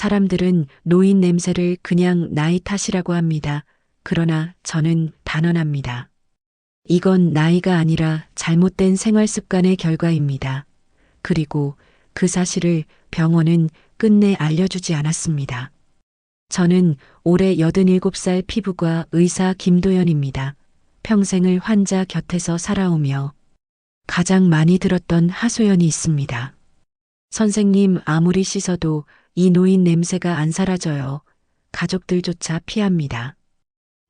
사람들은 노인 냄새를 그냥 나이 탓이라고 합니다. 그러나 저는 단언합니다. 이건 나이가 아니라 잘못된 생활 습관의 결과입니다. 그리고 그 사실을 병원은 끝내 알려주지 않았습니다. 저는 올해 87살 피부과 의사 김도연입니다. 평생을 환자 곁에서 살아오며 가장 많이 들었던 하소연이 있습니다. 선생님, 아무리 씻어도 이 노인 냄새가 안 사라져요. 가족들조차 피합니다.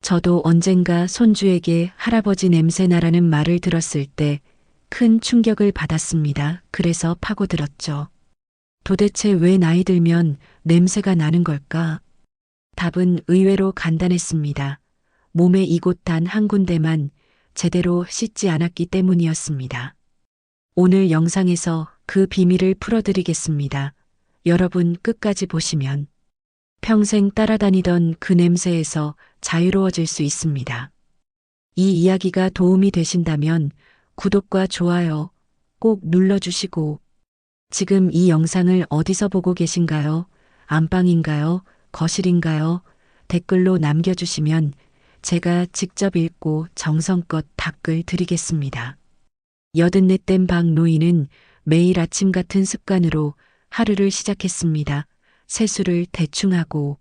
저도 언젠가 손주에게 할아버지 냄새 나라는 말을 들었을 때 큰 충격을 받았습니다. 그래서 파고들었죠. 도대체 왜 나이 들면 냄새가 나는 걸까? 답은 의외로 간단했습니다. 몸의 이곳 단 한 군데만 제대로 씻지 않았기 때문이었습니다. 오늘 영상에서 그 비밀을 풀어드리겠습니다. 여러분 끝까지 보시면 평생 따라다니던 그 냄새에서 자유로워질 수 있습니다. 이 이야기가 도움이 되신다면 구독과 좋아요 꼭 눌러주시고, 지금 이 영상을 어디서 보고 계신가요? 안방인가요? 거실인가요? 댓글로 남겨주시면 제가 직접 읽고 정성껏 답글 드리겠습니다. 84된 박 노인은 매일 아침 같은 습관으로 하루를 시작했습니다. 세수를 대충 하고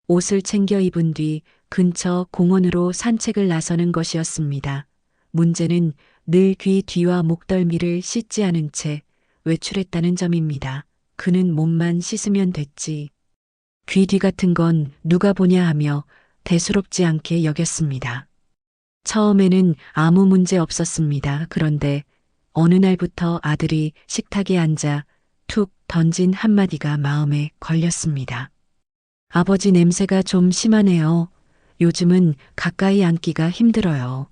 옷을 챙겨 입은 뒤 근처 공원으로 산책을 나서는 것이었습니다. 문제는 늘 귀 뒤와 목덜미를 씻지 않은 채 외출했다는 점입니다. 그는 몸만 씻으면 됐지, 귀 뒤 같은 건 누가 보냐 하며 대수롭지 않게 여겼습니다. 처음에는 아무 문제 없었습니다. 그런데 어느 날부터 아들이 식탁에 앉아 툭 던진 한마디가 마음에 걸렸습니다. 아버지 냄새가 좀 심하네요. 요즘은 가까이 앉기가 힘들어요.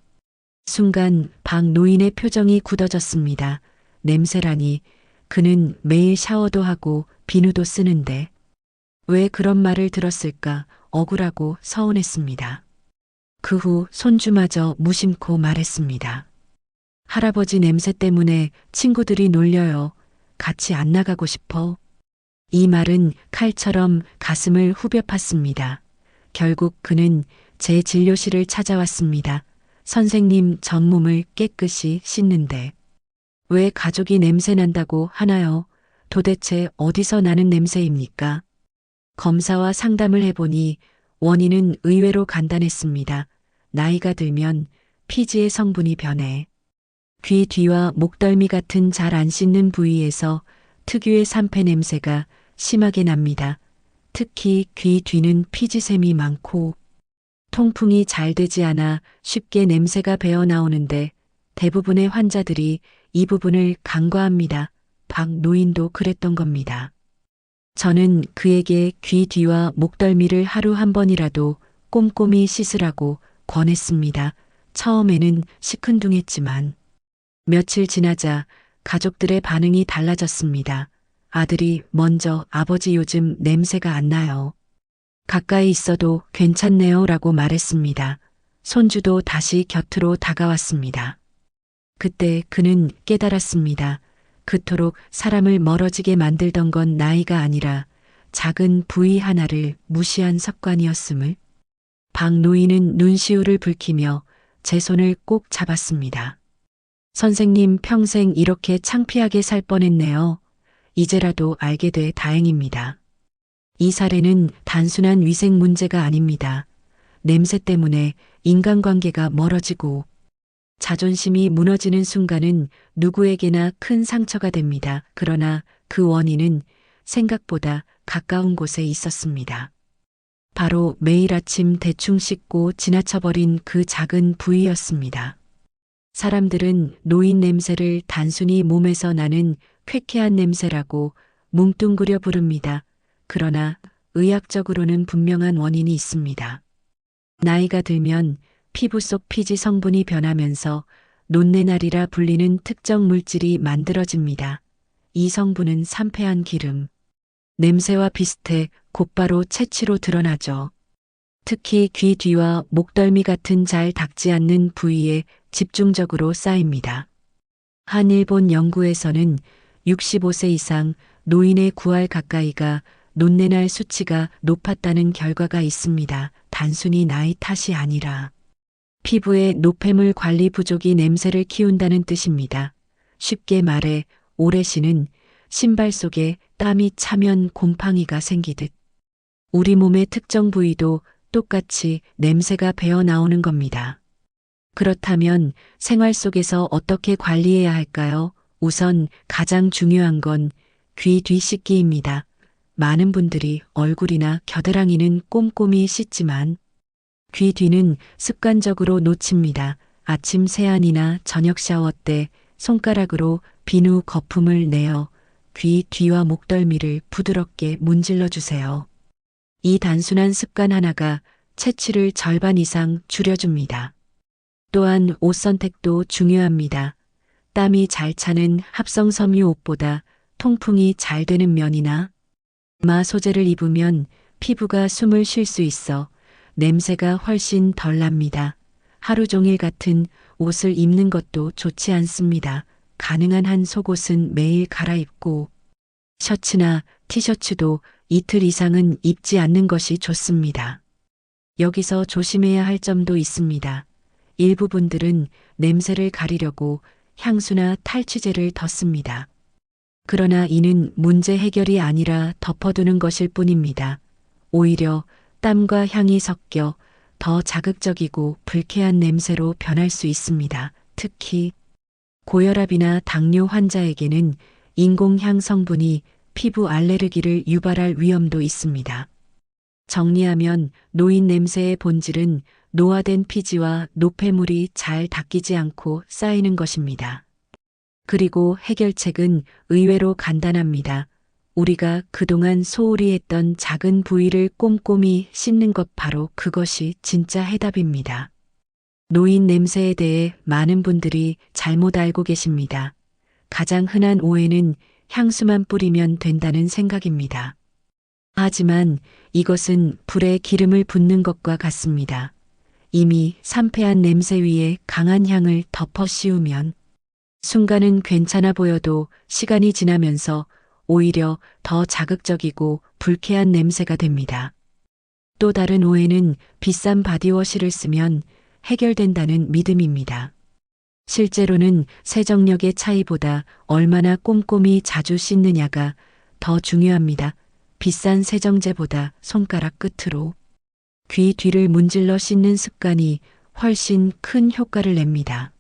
순간 박 노인의 표정이 굳어졌습니다. 냄새라니, 그는 매일 샤워도 하고 비누도 쓰는데 왜 그런 말을 들었을까? 억울하고 서운했습니다. 그 후 손주마저 무심코 말했습니다. 할아버지 냄새 때문에 친구들이 놀려요. 같이 안 나가고 싶어. 이 말은 칼처럼 가슴을 후벼 팠습니다. 결국 그는 제 진료실을 찾아왔습니다. 선생님, 전 몸을 깨끗이 씻는데 왜 가족이 냄새 난다고 하나요? 도대체 어디서 나는 냄새입니까? 검사와 상담을 해보니 원인은 의외로 간단했습니다. 나이가 들면 피지의 성분이 변해 귀 뒤와 목덜미 같은 잘 안 씻는 부위에서 특유의 산패 냄새가 심하게 납니다. 특히 귀 뒤는 피지샘이 많고 통풍이 잘 되지 않아 쉽게 냄새가 배어 나오는데 대부분의 환자들이 이 부분을 간과합니다. 박 노인도 그랬던 겁니다. 저는 그에게 귀 뒤와 목덜미를 하루 한 번이라도 꼼꼼히 씻으라고 권했습니다. 처음에는 시큰둥했지만 며칠 지나자 가족들의 반응이 달라졌습니다. 아들이 먼저 아버지 요즘 냄새가 안 나요. 가까이 있어도 괜찮네요 라고 말했습니다. 손주도 다시 곁으로 다가왔습니다. 그때 그는 깨달았습니다. 그토록 사람을 멀어지게 만들던 건 나이가 아니라 작은 부위 하나를 무시한 습관이었음을. 박 노인은 눈시울을 붉히며 제 손을 꼭 잡았습니다. 선생님, 평생 이렇게 창피하게 살 뻔했네요. 이제라도 알게 돼 다행입니다. 이 사례는 단순한 위생 문제가 아닙니다. 냄새 때문에 인간관계가 멀어지고 자존심이 무너지는 순간은 누구에게나 큰 상처가 됩니다. 그러나 그 원인은 생각보다 가까운 곳에 있었습니다. 바로 매일 아침 대충 씻고 지나쳐버린 그 작은 부위였습니다. 사람들은 노인 냄새를 단순히 몸에서 나는 쾌쾌한 냄새라고 뭉뚱그려 부릅니다. 그러나 의학적으로는 분명한 원인이 있습니다. 나이가 들면 피부 속 피지 성분이 변하면서 논내날이라 불리는 특정 물질이 만들어집니다. 이 성분은 산패한 기름, 냄새와 비슷해 곧바로 체취로 드러나죠. 특히 귀 뒤와 목덜미 같은 잘 닦지 않는 부위에 집중적으로 쌓입니다. 한 일본 연구에서는 65세 이상 노인의 9할 가까이가 논내날 수치가 높았다는 결과가 있습니다. 단순히 나이 탓이 아니라 피부의 노폐물 관리 부족이 냄새를 키운다는 뜻입니다. 쉽게 말해 오레시는 신발 속에 땀이 차면 곰팡이가 생기듯 우리 몸의 특정 부위도 똑같이 냄새가 배어 나오는 겁니다. 그렇다면 생활 속에서 어떻게 관리해야 할까요? 우선 가장 중요한 건 귀 뒤 씻기입니다. 많은 분들이 얼굴이나 겨드랑이는 꼼꼼히 씻지만 귀 뒤는 습관적으로 놓칩니다. 아침 세안이나 저녁 샤워 때 손가락으로 비누 거품을 내어 귀 뒤와 목덜미를 부드럽게 문질러 주세요. 이 단순한 습관 하나가 채취를 절반 이상 줄여줍니다. 또한 옷 선택도 중요합니다. 땀이 잘 차는 합성 섬유 옷보다 통풍이 잘 되는 면이나 마 소재를 입으면 피부가 숨을 쉴 수 있어 냄새가 훨씬 덜 납니다. 하루 종일 같은 옷을 입는 것도 좋지 않습니다. 가능한 한 속옷은 매일 갈아입고 셔츠나 티셔츠도 이틀 이상은 입지 않는 것이 좋습니다. 여기서 조심해야 할 점도 있습니다. 일부 분들은 냄새를 가리려고 향수나 탈취제를 덧습니다. 그러나 이는 문제 해결이 아니라 덮어두는 것일 뿐입니다. 오히려 땀과 향이 섞여 더 자극적이고 불쾌한 냄새로 변할 수 있습니다. 특히 고혈압이나 당뇨 환자에게는 인공향 성분이 피부 알레르기를 유발할 위험도 있습니다. 정리하면 노인 냄새의 본질은 노화된 피지와 노폐물이 잘 닦이지 않고 쌓이는 것입니다. 그리고 해결책은 의외로 간단합니다. 우리가 그동안 소홀히 했던 작은 부위를 꼼꼼히 씻는 것, 바로 그것이 진짜 해답입니다. 노인 냄새에 대해 많은 분들이 잘못 알고 계십니다. 가장 흔한 오해는 향수만 뿌리면 된다는 생각입니다. 하지만 이것은 불에 기름을 붓는 것과 같습니다. 이미 상쾌한 냄새 위에 강한 향을 덮어 씌우면 순간은 괜찮아 보여도 시간이 지나면서 오히려 더 자극적이고 불쾌한 냄새가 됩니다. 또 다른 오해는 비싼 바디워시를 쓰면 해결된다는 믿음입니다. 실제로는 세정력의 차이보다 얼마나 꼼꼼히 자주 씻느냐가 더 중요합니다. 비싼 세정제보다 손가락 끝으로 귀 뒤를 문질러 씻는 습관이 훨씬 큰 효과를 냅니다.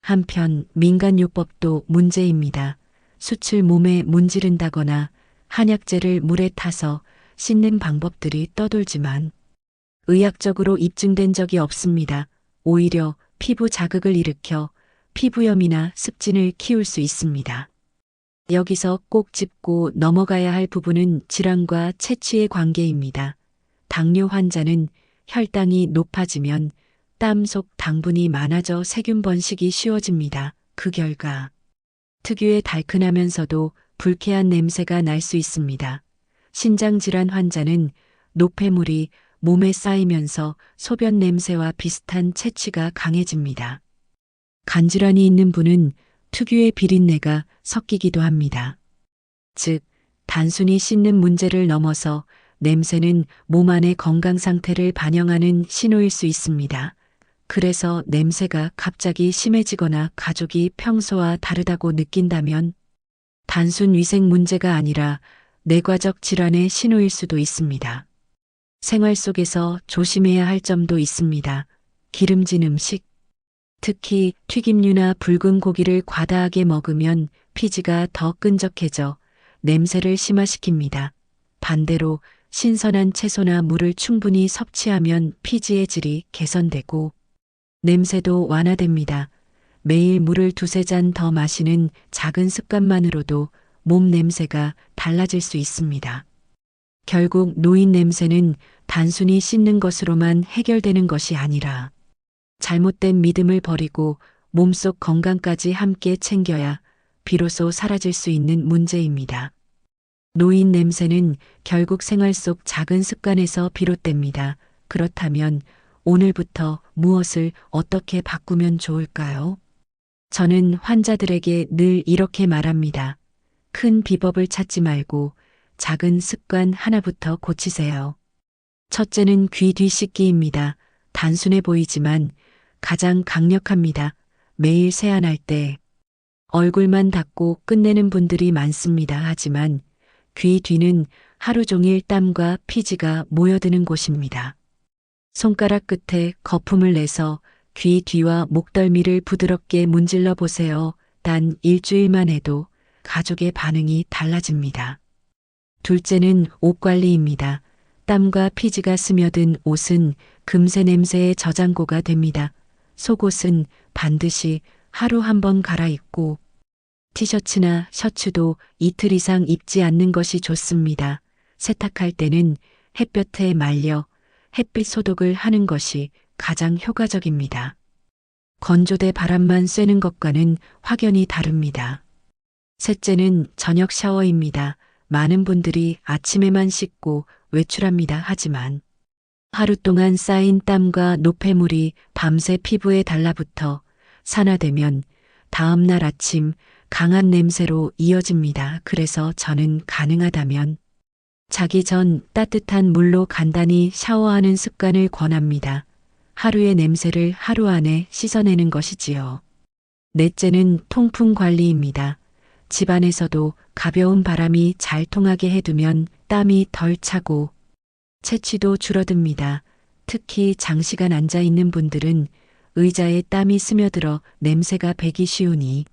한편 민간요법도 문제입니다. 숯을 몸에 문지른다거나 한약재를 물에 타서 씻는 방법들이 떠돌지만 의학적으로 입증된 적이 없습니다. 오히려 피부 자극을 일으켜 피부염이나 습진을 키울 수 있습니다. 여기서 꼭 짚고 넘어가야 할 부분은 질환과 채취의 관계입니다. 당뇨 환자는 혈당이 높아지면 땀 속 당분이 많아져 세균 번식이 쉬워집니다. 그 결과 특유의 달큰하면서도 불쾌한 냄새가 날 수 있습니다. 신장질환 환자는 노폐물이 몸에 쌓이면서 소변 냄새와 비슷한 채취가 강해집니다. 간질환이 있는 분은 특유의 비린내가 섞이기도 합니다. 즉, 단순히 씻는 문제를 넘어서 냄새는 몸 안의 건강 상태를 반영하는 신호일 수 있습니다. 그래서 냄새가 갑자기 심해지거나 가족이 평소와 다르다고 느낀다면 단순 위생 문제가 아니라 뇌과적 질환의 신호일 수도 있습니다. 생활 속에서 조심해야 할 점도 있습니다. 기름진 음식, 특히 튀김류나 붉은 고기를 과다하게 먹으면 피지가 더 끈적해져 냄새를 심화시킵니다. 반대로 신선한 채소나 물을 충분히 섭취하면 피지의 질이 개선되고 냄새도 완화됩니다. 매일 물을 두세 잔 더 마시는 작은 습관만으로도 몸 냄새가 달라질 수 있습니다. 결국 노인 냄새는 단순히 씻는 것으로만 해결되는 것이 아니라 잘못된 믿음을 버리고 몸속 건강까지 함께 챙겨야 비로소 사라질 수 있는 문제입니다. 노인 냄새는 결국 생활 속 작은 습관에서 비롯됩니다. 그렇다면 오늘부터 무엇을 어떻게 바꾸면 좋을까요? 저는 환자들에게 늘 이렇게 말합니다. 큰 비법을 찾지 말고 작은 습관 하나부터 고치세요. 첫째는 귀 뒤씻기입니다. 단순해 보이지만 가장 강력합니다. 매일 세안할 때 얼굴만 닦고 끝내는 분들이 많습니다. 하지만 귀 뒤는 하루 종일 땀과 피지가 모여드는 곳입니다. 손가락 끝에 거품을 내서 귀 뒤와 목덜미를 부드럽게 문질러 보세요. 단 일주일만 해도 가족의 반응이 달라집니다. 둘째는 옷 관리입니다. 땀과 피지가 스며든 옷은 금세 냄새의 저장고가 됩니다. 속옷은 반드시 하루 한 번 갈아입고 티셔츠나 셔츠도 이틀 이상 입지 않는 것이 좋습니다. 세탁할 때는 햇볕에 말려 햇빛 소독을 하는 것이 가장 효과적입니다. 건조대 바람만 쐬는 것과는 확연히 다릅니다. 셋째는 저녁 샤워입니다. 많은 분들이 아침에만 씻고 외출합니다. 하지만 하루 동안 쌓인 땀과 노폐물이 밤새 피부에 달라붙어 산화되면 다음 날 아침 강한 냄새로 이어집니다. 그래서 저는 가능하다면 자기 전 따뜻한 물로 간단히 샤워하는 습관을 권합니다. 하루의 냄새를 하루 안에 씻어내는 것이지요. 넷째는 통풍 관리입니다. 집안에서도 가벼운 바람이 잘 통하게 해두면 땀이 덜 차고 체취도 줄어듭니다. 특히 장시간 앉아 있는 분들은 의자에 땀이 스며들어 냄새가 배기 쉬우니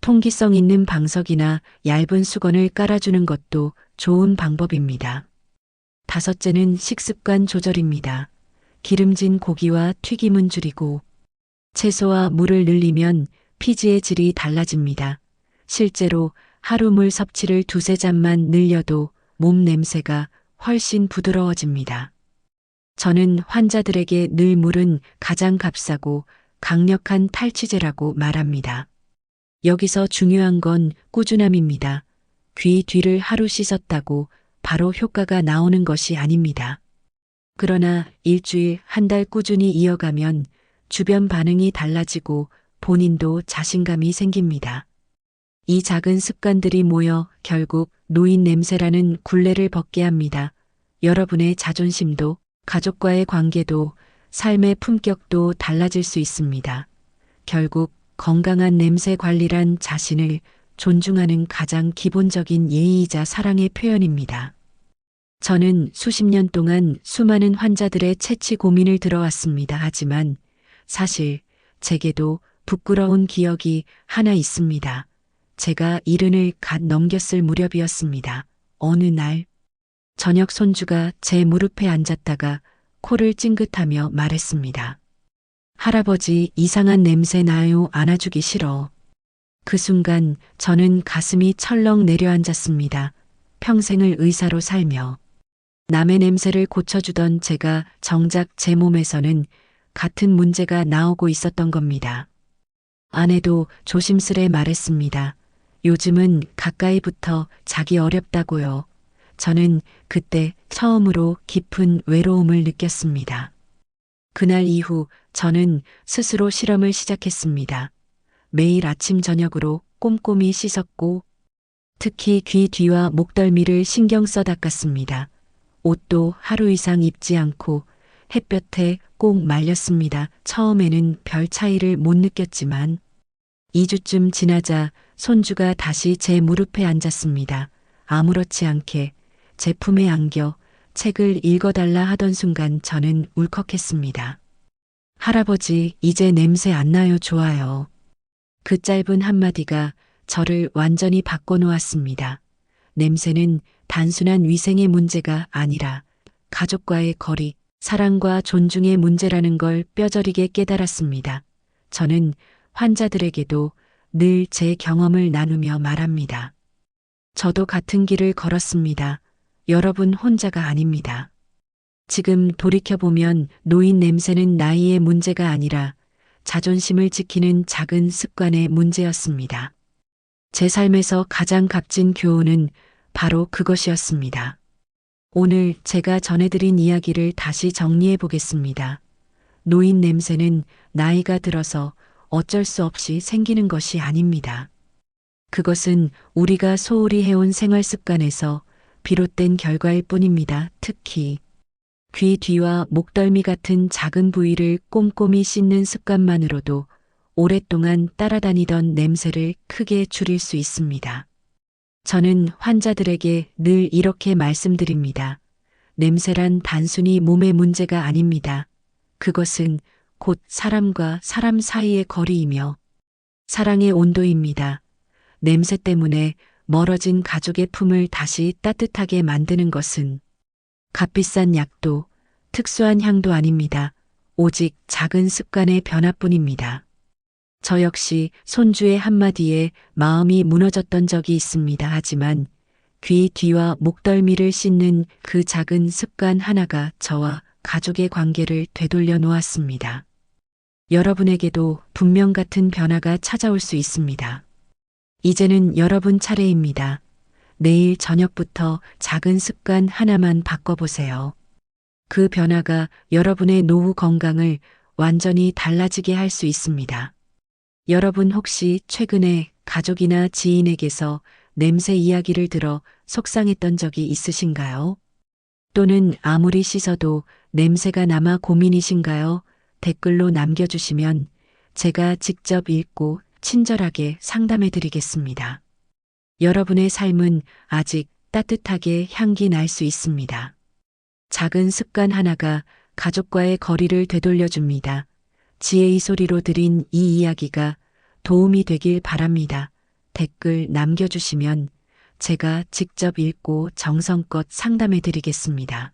통기성 있는 방석이나 얇은 수건을 깔아주는 것도 좋은 방법입니다. 다섯째는 식습관 조절입니다. 기름진 고기와 튀김은 줄이고 채소와 물을 늘리면 피지의 질이 달라집니다. 실제로 하루 물 섭취를 두세 잔만 늘려도 몸 냄새가 훨씬 부드러워집니다. 저는 환자들에게 늘 물은 가장 값싸고 강력한 탈취제라고 말합니다. 여기서 중요한 건 꾸준함입니다. 귀 뒤를 하루 씻었다고 바로 효과가 나오는 것이 아닙니다. 그러나 일주일, 한 달 꾸준히 이어가면 주변 반응이 달라지고 본인도 자신감이 생깁니다. 이 작은 습관들이 모여 결국 노인 냄새라는 굴레를 벗게 합니다. 여러분의 자존심도 가족과의 관계도 삶의 품격도 달라질 수 있습니다. 결국 건강한 냄새 관리란 자신을 존중하는 가장 기본적인 예의이자 사랑의 표현입니다. 저는 수십 년 동안 수많은 환자들의 채취 고민을 들어왔습니다. 하지만 사실 제게도 부끄러운 기억이 하나 있습니다. 제가 70을 갓 넘겼을 무렵이었습니다. 어느 날 저녁 손주가 제 무릎에 앉았다가 코를 찡긋하며 말했습니다. 할아버지, 이상한 냄새 나요. 안아주기 싫어. 그 순간 저는 가슴이 철렁 내려앉았습니다. 평생을 의사로 살며 남의 냄새를 고쳐주던 제가 정작 제 몸에서는 같은 문제가 나오고 있었던 겁니다. 아내도 조심스레 말했습니다. 요즘은 가까이부터 자기 어렵다고요. 저는 그때 처음으로 깊은 외로움을 느꼈습니다. 그날 이후 저는 스스로 실험을 시작했습니다. 매일 아침 저녁으로 꼼꼼히 씻었고 특히 귀 뒤와 목덜미를 신경 써 닦았습니다. 옷도 하루 이상 입지 않고 햇볕에 꼭 말렸습니다. 처음에는 별 차이를 못 느꼈지만 2주쯤 지나자 손주가 다시 제 무릎에 앉았습니다. 아무렇지 않게 제 품에 안겨 책을 읽어달라 하던 순간 저는 울컥했습니다. 할아버지, 이제 냄새 안 나요. 좋아요. 그 짧은 한마디가 저를 완전히 바꿔놓았습니다. 냄새는 단순한 위생의 문제가 아니라 가족과의 거리, 사랑과 존중의 문제라는 걸 뼈저리게 깨달았습니다. 저는 환자들에게도 늘 제 경험을 나누며 말합니다. 저도 같은 길을 걸었습니다. 여러분 혼자가 아닙니다. 지금 돌이켜보면 노인 냄새는 나이의 문제가 아니라 자존심을 지키는 작은 습관의 문제였습니다. 제 삶에서 가장 값진 교훈은 바로 그것이었습니다. 오늘 제가 전해드린 이야기를 다시 정리해 보겠습니다. 노인 냄새는 나이가 들어서 어쩔 수 없이 생기는 것이 아닙니다. 그것은 우리가 소홀히 해온 생활 습관에서 비롯된 결과일 뿐입니다. 특히 귀 뒤와 목덜미 같은 작은 부위를 꼼꼼히 씻는 습관만으로도 오랫동안 따라다니던 냄새를 크게 줄일 수 있습니다. 저는 환자들에게 늘 이렇게 말씀드립니다. 냄새란 단순히 몸의 문제가 아닙니다. 그것은 곧 사람과 사람 사이의 거리이며 사랑의 온도입니다. 냄새 때문에 멀어진 가족의 품을 다시 따뜻하게 만드는 것은 값비싼 약도 특수한 향도 아닙니다. 오직 작은 습관의 변화뿐입니다. 저 역시 손주의 한마디에 마음이 무너졌던 적이 있습니다. 하지만 귀 뒤와 목덜미를 씻는 그 작은 습관 하나가 저와 가족의 관계를 되돌려 놓았습니다. 여러분에게도 분명 같은 변화가 찾아올 수 있습니다. 이제는 여러분 차례입니다. 내일 저녁부터 작은 습관 하나만 바꿔보세요. 그 변화가 여러분의 노후 건강을 완전히 달라지게 할 수 있습니다. 여러분 혹시 최근에 가족이나 지인에게서 냄새 이야기를 들어 속상했던 적이 있으신가요? 또는 아무리 씻어도 냄새가 남아 고민이신가요? 댓글로 남겨주시면 제가 직접 읽고 친절하게 상담해 드리겠습니다. 여러분의 삶은 아직 따뜻하게 향기 날 수 있습니다. 작은 습관 하나가 가족과의 거리를 되돌려줍니다. 지혜의 소리로 드린 이 이야기가 도움이 되길 바랍니다. 댓글 남겨주시면 제가 직접 읽고 정성껏 상담해 드리겠습니다.